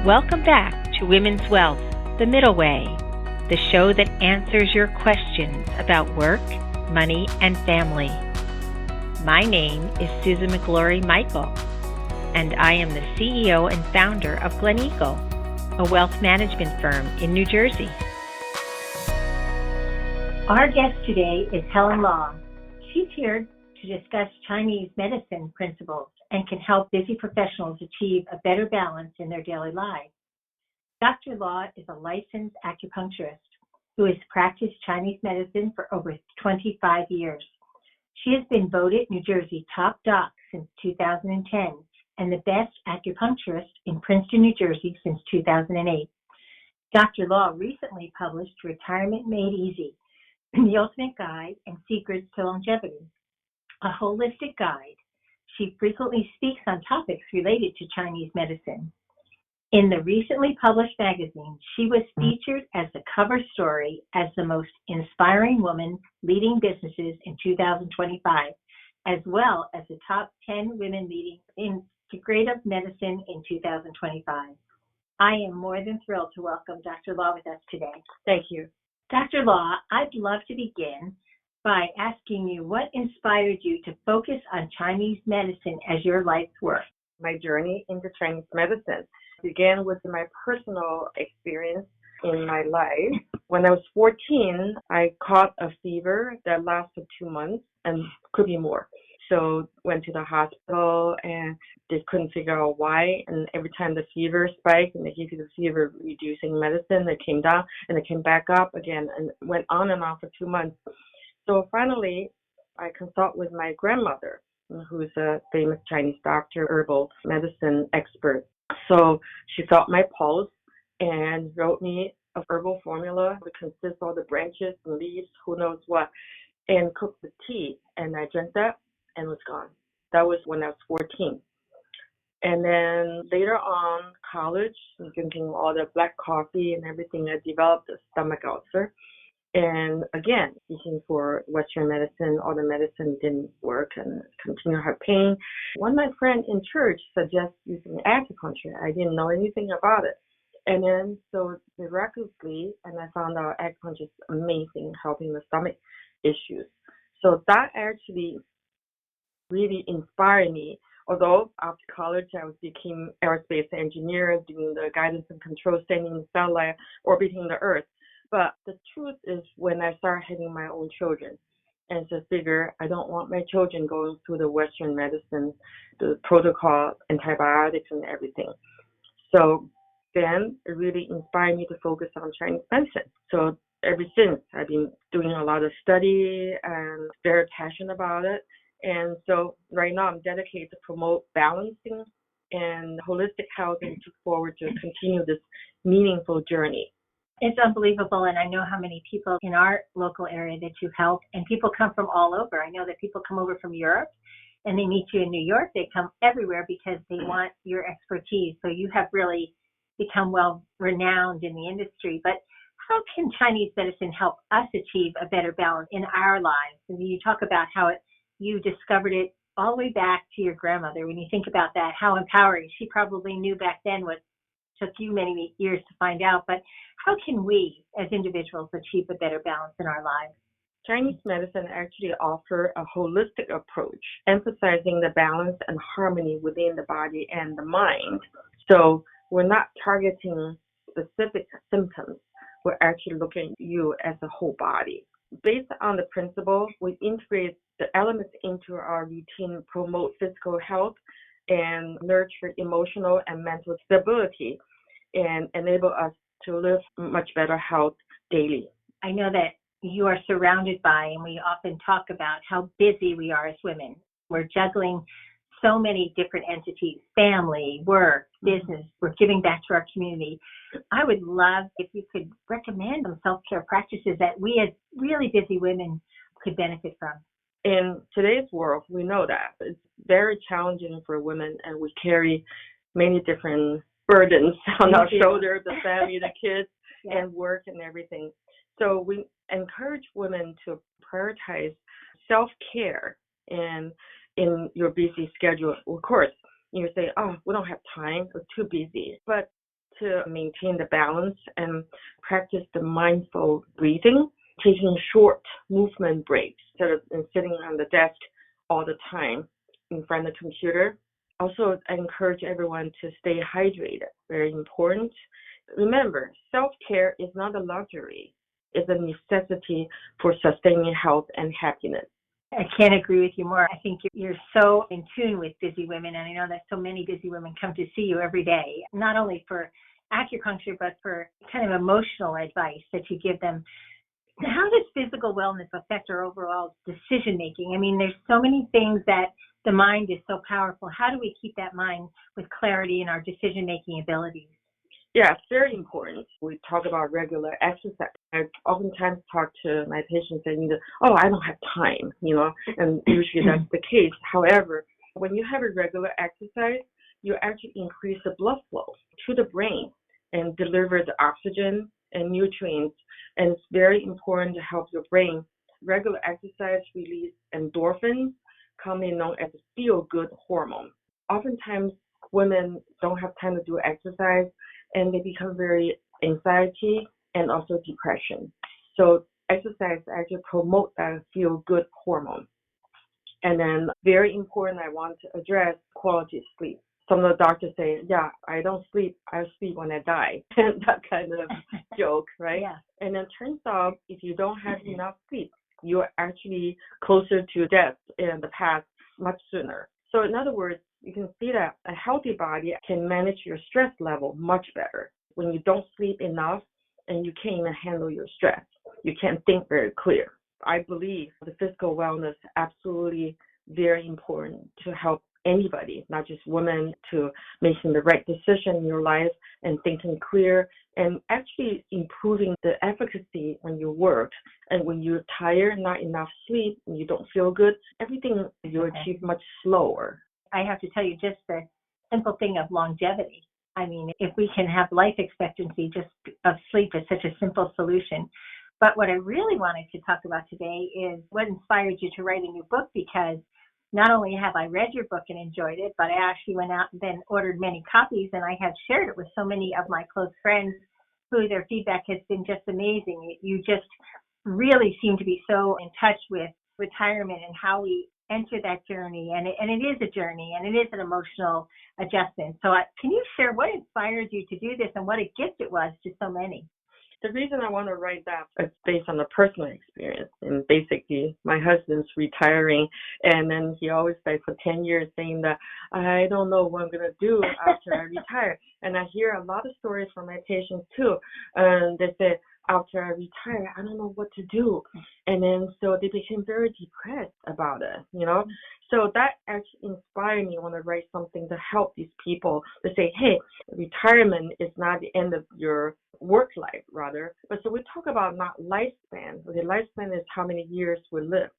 Welcome back to Women's Wealth, The Middle Way, the show that answers your questions about work, money, and family. My name is Susan McGlory Michael, and I am the CEO and founder of Glen Eagle, a wealth management firm in New Jersey. Our guest today is Helen Law. She's here to discuss Chinese medicine principles and can help busy professionals achieve a better balance in their daily lives. Dr. Law is a licensed acupuncturist who has practiced Chinese medicine for over 25 years. She has been voted New Jersey top doc since 2010 and the best acupuncturist in Princeton, New Jersey since 2008. Dr. Law recently published Retirement Made Easy, The Ultimate Guide and Secrets to Longevity, a holistic guide. She frequently speaks on topics related to Chinese medicine. In the recently published magazine, she was featured as the cover story as the most inspiring woman leading businesses in 2025, as well as the top 10 women leading integrative medicine in 2025. I am more than thrilled to welcome Dr. Law with us today. Thank you. Dr. Law, I'd love to begin by asking you what inspired you to focus on Chinese medicine as your life's work. My journey into Chinese medicine began with my personal experience in my life. When I was 14, I caught a fever that lasted 2 months and could be more. So went to the hospital and they couldn't figure out why. And every time the fever spiked and they gave you the fever reducing medicine, it came down and it came back up again and went on and on for 2 months. So finally, I consult with my grandmother, who's a famous Chinese doctor, herbal medicine expert. So she felt my pulse and wrote me a herbal formula that consists of all the branches and leaves, who knows what, and cooked the tea. And I drank that and was gone. That was when I was 14. And then later on, college, drinking all the black coffee and everything, I developed a stomach ulcer. And again, seeking for Western medicine, all the medicine didn't work and continued to have pain. One of my friends in church suggested using acupuncture. I didn't know anything about it. And then, so miraculously, and I found out acupuncture is amazing helping the stomach issues. So that actually really inspired me. Although after college, I became aerospace engineer, doing the guidance and control, standing in the satellite, orbiting the Earth. But the truth is when I started having my own children and just figure I don't want my children going through the Western medicine, the protocol, antibiotics and everything. So then it really inspired me to focus on Chinese medicine. So ever since I've been doing a lot of study and very passionate about it. And so right now I'm dedicated to promote balancing and holistic health and look forward to continue this meaningful journey. It's unbelievable, and I know how many people in our local area that you help, and people come from all over. I know that people come over from Europe, and they meet you in New York. They come everywhere because they want your expertise. So you have really become well renowned in the industry. But how can Chinese medicine help us achieve a better balance in our lives? And you talk about how you discovered it all the way back to your grandmother. When you think about that, how empowering. She probably knew back then what took you many years to find out, but how can we as individuals achieve a better balance in our lives? Chinese medicine actually offers a holistic approach, emphasizing the balance and harmony within the body and the mind. So we're not targeting specific symptoms. We're actually looking at you as a whole body. Based on the principle, we integrate the elements into our routine, promote physical health, and nurture emotional and mental stability and enable us to live much better health daily. I know that you are surrounded by, and we often talk about how busy we are as women. We're juggling so many different entities, family, work, business. We're giving back to our community. I would love if you could recommend some self-care practices that we as really busy women could benefit from. In today's world, we know that it's very challenging for women, and we carry many different burdens on our shoulders, the family, the kids, and work and everything. So we encourage women to prioritize self-care and in your busy schedule. Of course, you say, oh, we don't have time, we're too busy. But to maintain the balance and practice the mindful breathing, taking short movement breaks instead of sitting on the desk all the time in front of the computer. Also, I encourage everyone to stay hydrated, very important. Remember, self-care is not a luxury. It's a necessity for sustaining health and happiness. I can't agree with you more. I think you're so in tune with busy women, and I know that so many busy women come to see you every day, not only for acupuncture, but for kind of emotional advice that you give them. How does physical wellness affect our overall decision making? I mean, there's so many things that the mind is so powerful. How do we keep that mind with clarity in our decision making abilities? Yeah, it's very important. We talk about regular exercise. I oftentimes talk to my patients saying, oh, I don't have time, and usually that's the case. However, when you have a regular exercise, you actually increase the blood flow to the brain and deliver the oxygen and nutrients. And it's very important to help your brain. Regular exercise release endorphins, commonly known as feel-good hormone. Oftentimes, women don't have time to do exercise, and they become very anxiety and also depression. So exercise actually promotes that feel-good hormone. And then very important, I want to address quality of sleep. Some of the doctors say, yeah, I don't sleep, I sleep when I die. And that kind of joke, right? Yeah. And then turns out if you don't have enough sleep, you're actually closer to death in the past much sooner. So in other words, you can see that a healthy body can manage your stress level much better. When you don't sleep enough and you can't even handle your stress, you can't think very clear. I believe the physical wellness is absolutely very important to help anybody, not just women, to making the right decision in your life and thinking clear and actually improving the efficacy when you work. And when you're tired, not enough sleep, and you don't feel good, everything you achieve much slower. I have to tell you, just the simple thing of longevity. I mean, if we can have life expectancy just of sleep is such a simple solution. But what I really wanted to talk about today is what inspired you to write a new book, because not only have I read your book and enjoyed it, but I actually went out and then ordered many copies, and I have shared it with so many of my close friends who their feedback has been just amazing. You just really seem to be so in touch with retirement and how we enter that journey. And it is a journey, and it is an emotional adjustment. So can you share what inspired you to do this and what a gift it was to so many? The reason I want to write that is based on a personal experience. And basically, my husband's retiring, and then he always said for 10 years saying that I don't know what I'm going to do after I retire. And I hear a lot of stories from my patients too. And they say, after I retire, I don't know what to do. And then so they became very depressed about it, So that actually inspired me. I want to write something to help these people to say, hey, retirement is not the end of your work life, rather. But so we talk about not lifespan. Okay, lifespan is how many years we live.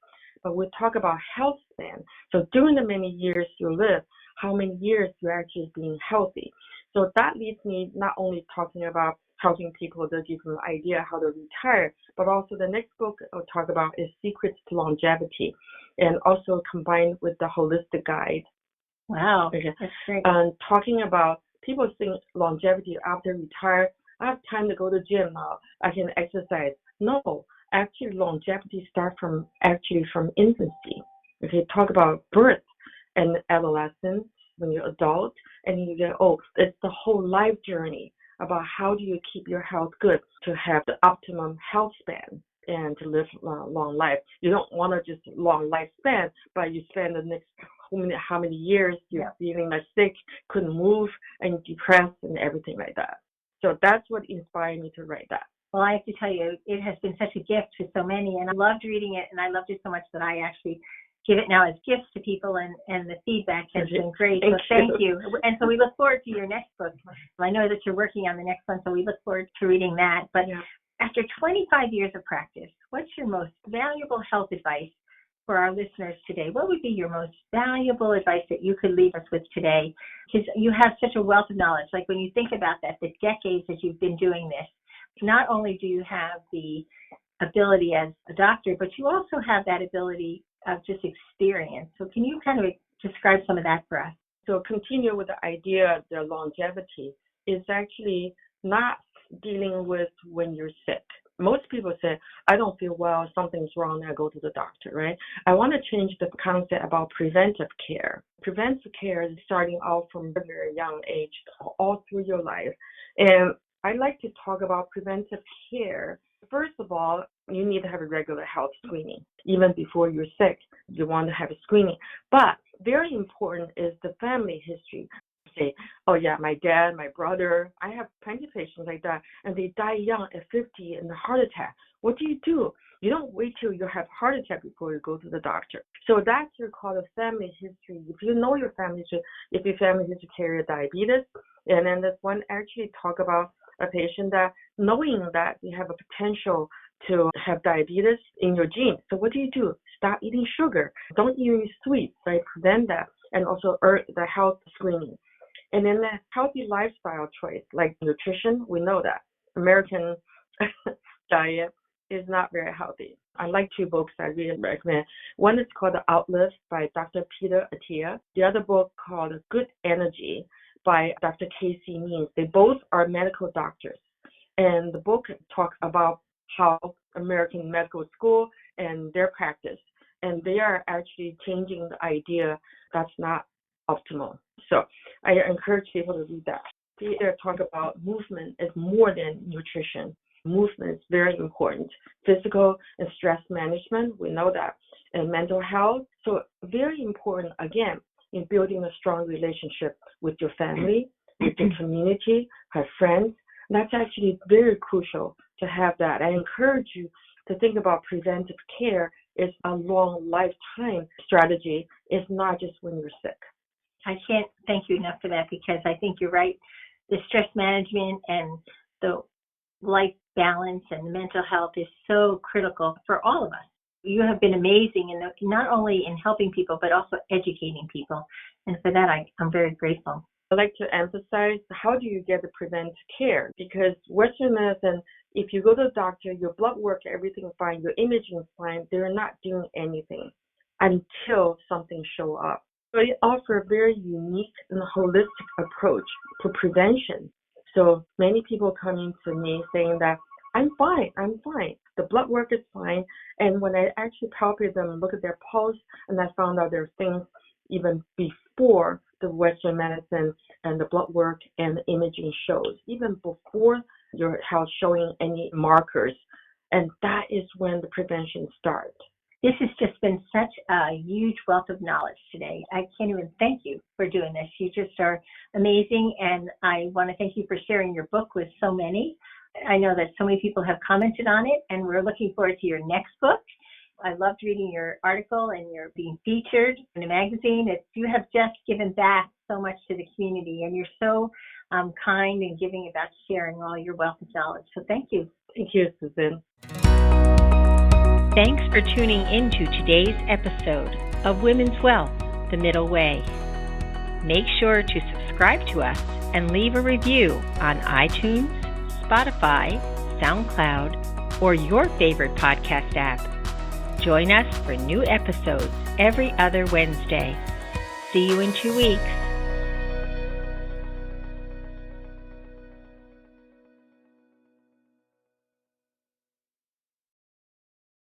But we talk about health span. So during the many years you live, how many years you're actually being healthy. So that leads me not only talking about helping people to give them an idea how to retire, but also the next book I'll talk about is Secrets to Longevity, and also combined with the holistic guide. Wow, that's great. And talking about people think longevity after retire, I have time to go to gym now, I can exercise. No, actually longevity starts from infancy. Okay, talk about birth and adolescence when you're adult, and you get, it's the whole life journey about how do you keep your health good to have the optimum health span and to live a long life. You don't want to just long lifespan, but you spend the next how many years you're feeling like sick, couldn't move, and depressed and everything like that. So that's what inspired me to write that. Well, I have to tell you, it has been such a gift to so many, and I loved reading it, and I loved it so much that I actually give it now as gifts to people, and the feedback has been great. So thank you. And so we look forward to your next book. I know that you're working on the next one, so we look forward to reading that. But after 25 years of practice, what's your most valuable health advice for our listeners today? What would be your most valuable advice that you could leave us with today? Because you have such a wealth of knowledge. Like when you think about that, the decades that you've been doing this, not only do you have the ability as a doctor, but you also have that ability of just experience. So can you kind of describe some of that for us? So continue with the idea of the longevity. is actually not dealing with when you're sick. Most people say, I don't feel well, something's wrong, I go to the doctor, right? I want to change the concept about preventive care. Preventive care is starting out from a very young age, all through your life. And I like to talk about preventive care. First of all, you need to have a regular health screening. Even before you're sick, you want to have a screening. But very important is the family history. Say, oh yeah, my dad, my brother, I have plenty of patients like that, and they die young at 50 in a heart attack. What do? You don't wait till you have heart attack before you go to the doctor. So that's called a family history. If you know your family history, if your family history carry diabetes, and then this one actually talk about a patient that knowing that you have a potential to have diabetes in your genes. So what do? Stop eating sugar. Don't eat any sweets, right? Prevent that. And also the health screening. And then the healthy lifestyle choice, like nutrition, we know that American diet is not very healthy. I like two books I really recommend. One is called The Outlive by Dr. Peter Attia. The other book called Good Energy by Dr. Casey Means. They both are medical doctors. And the book talks about how American medical school and their practice. And they are actually changing the idea that's not optimal. So I encourage people to read that. They talk about movement is more than nutrition. Movement is very important. Physical and stress management, we know that, and mental health. So very important, again, in building a strong relationship with your family, with your community, have friends. That's actually very crucial to have that. I encourage you to think about preventive care is a long lifetime strategy. It's not just when you're sick. I can't thank you enough for that, because I think you're right. The stress management and the life balance and the mental health is so critical for all of us. You have been amazing in not only in helping people, but also educating people. And for that, I'm very grateful. I like to emphasize, how do you get the preventive care? Because Western medicine, if you go to the doctor, your blood work, everything fine, your imaging is fine, they're not doing anything until something shows up. So they offer a very unique and holistic approach to prevention. So many people coming to me saying that, I'm fine. The blood work is fine. And when I actually palpate them and look at their pulse, and I found out there are things even before the Western medicine and the blood work and the imaging shows, even before your health showing any markers. And that is when the prevention starts. This has just been such a huge wealth of knowledge today. I can't even thank you for doing this. You just are amazing, and I want to thank you for sharing your book with so many. I know that so many people have commented on it, and we're looking forward to your next book. I loved reading your article, and you're being featured in a magazine. You have just given back so much to the community, and you're so kind and giving about sharing all your wealth of knowledge. So thank you. Thank you, Susan. Thanks for tuning into today's episode of Women's Wealth, The Middle Way. Make sure to subscribe to us and leave a review on iTunes, Spotify, SoundCloud, or your favorite podcast app. Join us for new episodes every other Wednesday. See you in 2 weeks.